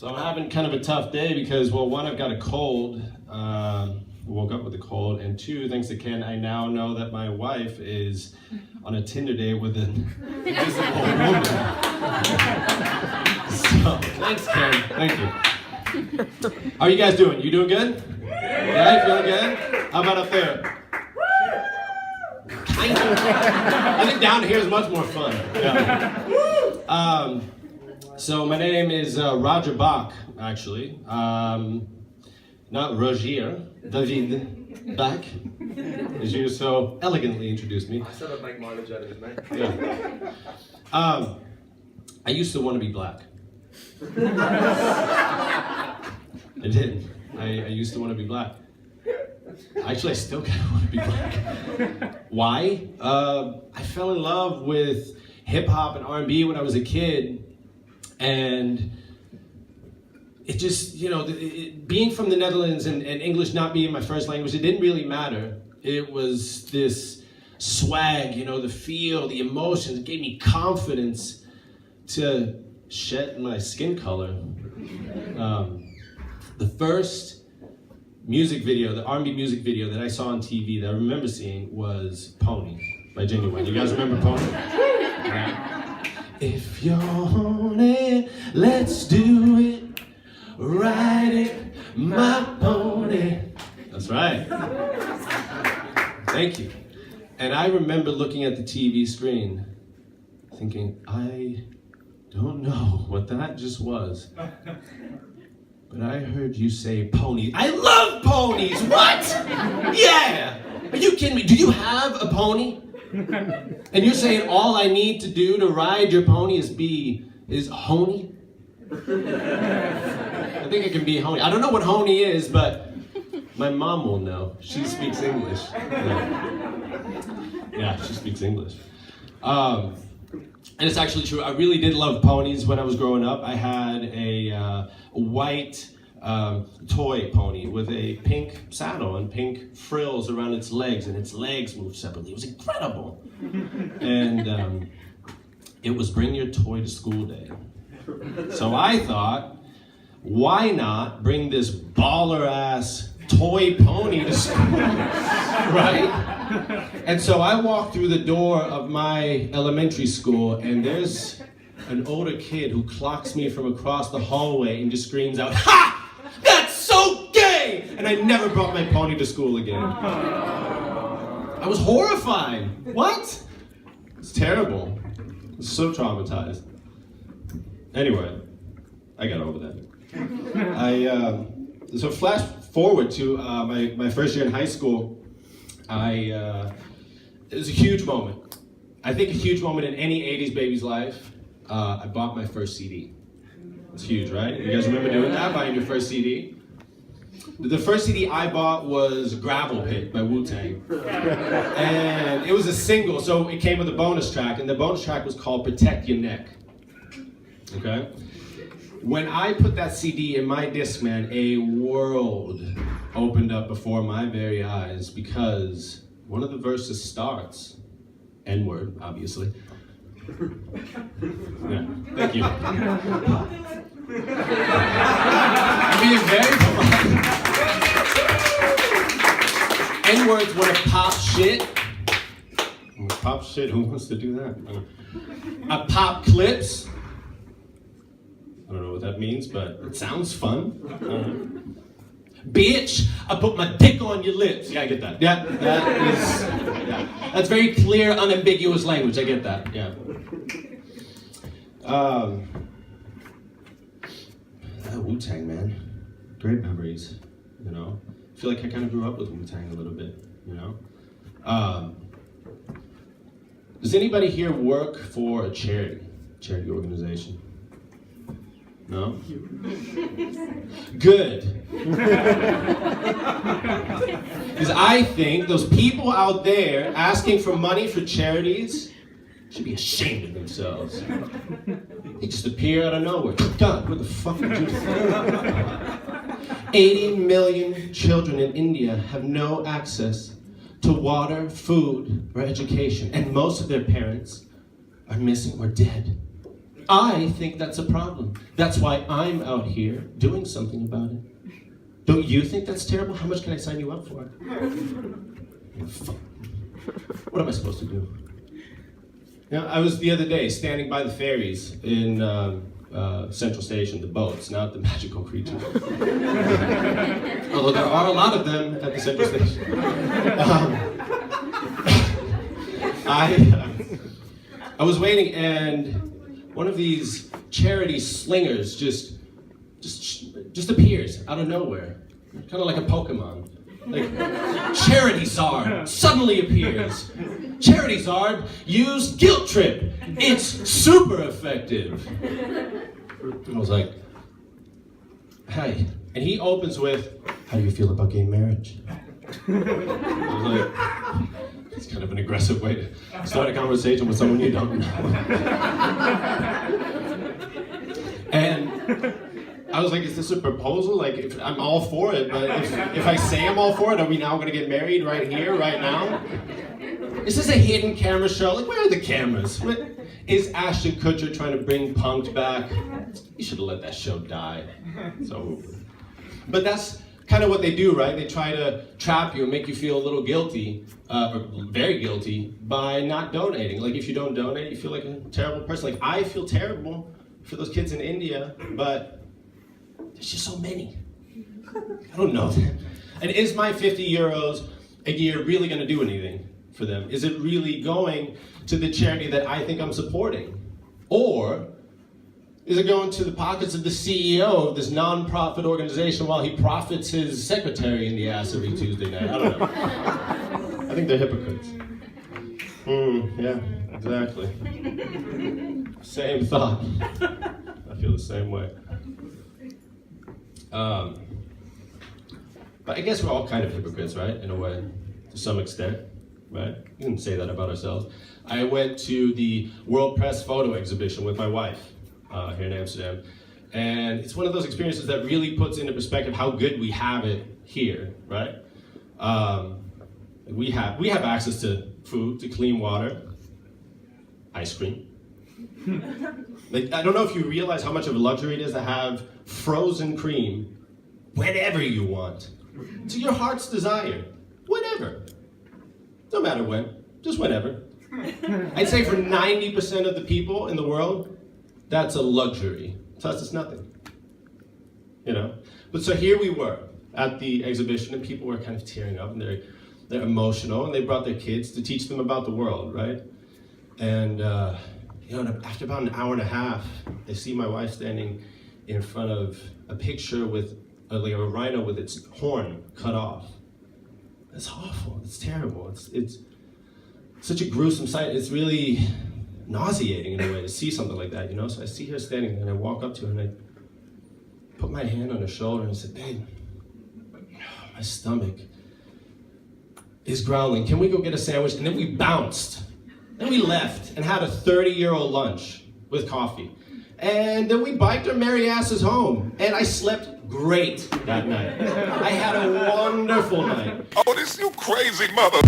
So I'm having kind of a tough day because, well, one, I've got a cold. Woke up with a cold, and two, thanks to Ken, I now know that my wife is on a Tinder date with an invisible woman. So, thanks, Ken. Thank you. How are you guys doing? You doing good? Yeah, you feeling good? How about up there? Kind of. I think down here is much more fun. Yeah. So my name is Rogier Bak, actually. Not Rogier, David Bak, as you so elegantly introduced me. I said I'd make mileage out of it, mate. Yeah. I used to want to be black. I did. I used to want to be black. Actually, I still kind of want to be black. Why? I fell in love with hip hop and R&B when I was a kid, and it just, being from the Netherlands and English not being my first language, it didn't really matter. It was this swag, the feel, the emotions. It gave me confidence to shed my skin color. The first music video, the R&B music video that I saw on TV that I remember seeing was Pony by Genuine. You guys remember Pony? Yeah. If you're on it, let's do it. Ride it, my pony. That's right. Thank you. And I remember looking at the TV screen, thinking, I don't know what that just was. But I heard you say pony. I love ponies! What? Yeah! Are you kidding me? Do you have a pony? And you're saying all I need to do to ride your pony is honey? I think it can be honey. I don't know what honey is, but my mom will know. She speaks English. Yeah, she speaks English. And it's actually true. I really did love ponies when I was growing up. I had a white toy pony with a pink saddle and pink frills around its legs, and its legs moved separately. It was incredible. And it was bring your toy to school day. So I thought, why not bring this baller-ass toy pony to school, right? And so I walked through the door of my elementary school, and there's an older kid who clocks me from across the hallway and just screams out, "Ha! That's so gay!" And I never brought my pony to school again. I was horrified. What? It's terrible. I was so traumatized. Anyway, I got over that. So flash forward to my first year in high school. It was a huge moment. I think a huge moment in any 80s baby's life. I bought my first CD. It's huge, right? You guys remember doing that, buying your first CD? The first CD I bought was Gravel Pit by Wu-Tang. And it was a single, so it came with a bonus track, and the bonus track was called Protect Your Neck. Okay? When I put that CD in my Discman, a world opened up before my very eyes because one of the verses starts, N-word, obviously. Yeah, thank you. I'm being very polite. N-words want to pop shit. Pop shit, who wants to do that? Pop clips. I don't know what that means, but it sounds fun. Bitch, I put my dick on your lips. Yeah, I get that. Yeah, that's very clear, unambiguous language. I get that. Yeah. Wu-Tang, man. Great memories. I feel like I kind of grew up with Wu-Tang a little bit. Does anybody here work for a charity organization? No? Good. Because I think those people out there asking for money for charities should be ashamed of themselves. They just appear out of nowhere. God, what the fuck did you think? 80 million children in India have no access to water, food, or education, and most of their parents are missing or dead. I think that's a problem. That's why I'm out here doing something about it. Don't you think that's terrible? How much can I sign you up for? What am I supposed to do? You know, I was the other day standing by the ferries in Central Station, the boats, not the magical creatures. Although there are a lot of them at the Central Station. I was waiting, and one of these charity slingers just appears out of nowhere, kind of like a Pokemon. Like, Charity Zard suddenly appears. Charity Zard, use Guilt Trip. It's super effective. I was like, hi. And he opens with, how do you feel about gay marriage? I was like, it's kind of an aggressive way to start a conversation with someone you don't know. And I was like, is this a proposal? Like, I'm all for it, but if I say I'm all for it, are we now gonna get married right here, right now? Is this a hidden camera show? Like, where are the cameras? Is Ashton Kutcher trying to bring Punk'd back? You should have let that show die. So, but that's kind of what they do, right? They try to trap you and make you feel a little guilty, or very guilty, by not donating. Like, if you don't donate, you feel like a terrible person. Like, I feel terrible for those kids in India, but there's just so many. I don't know that. And is my 50 euros a year really going to do anything for them? Is it really going to the charity that I think I'm supporting? Or is it going to the pockets of the CEO of this non-profit organization while he profits his secretary in the ass every Tuesday night? I don't know. I think they're hypocrites. Yeah, exactly. Same thought. I feel the same way. But I guess we're all kind of hypocrites, right? In a way, to some extent, right? You can say that about ourselves. I went to the World Press Photo Exhibition with my wife here in Amsterdam, and it's one of those experiences that really puts into perspective how good we have it here, right? We have access to food, to clean water, ice cream. Like, I don't know if you realize how much of a luxury it is to have frozen cream whenever you want, to your heart's desire, whenever. No matter when, just whenever. I'd say for 90% of the people in the world, that's a luxury. To us, it's nothing. You know? But so here we were at the exhibition, and people were kind of tearing up, and they're emotional, and they brought their kids to teach them about the world, right? And you know, after about an hour and a half, I see my wife standing in front of a picture with like a rhino with its horn cut off. It's awful. It's terrible. It's such a gruesome sight. It's really nauseating in a way to see something like that, you know? So I see her standing there, and I walk up to her, and I put my hand on her shoulder and I said, babe, my stomach is growling. Can we go get a sandwich? And then we bounced. Then we left and had a 30-euro lunch with coffee. And then we biked our merry asses home. And I slept great that night. I had a wonderful night. Oh, this you crazy mother.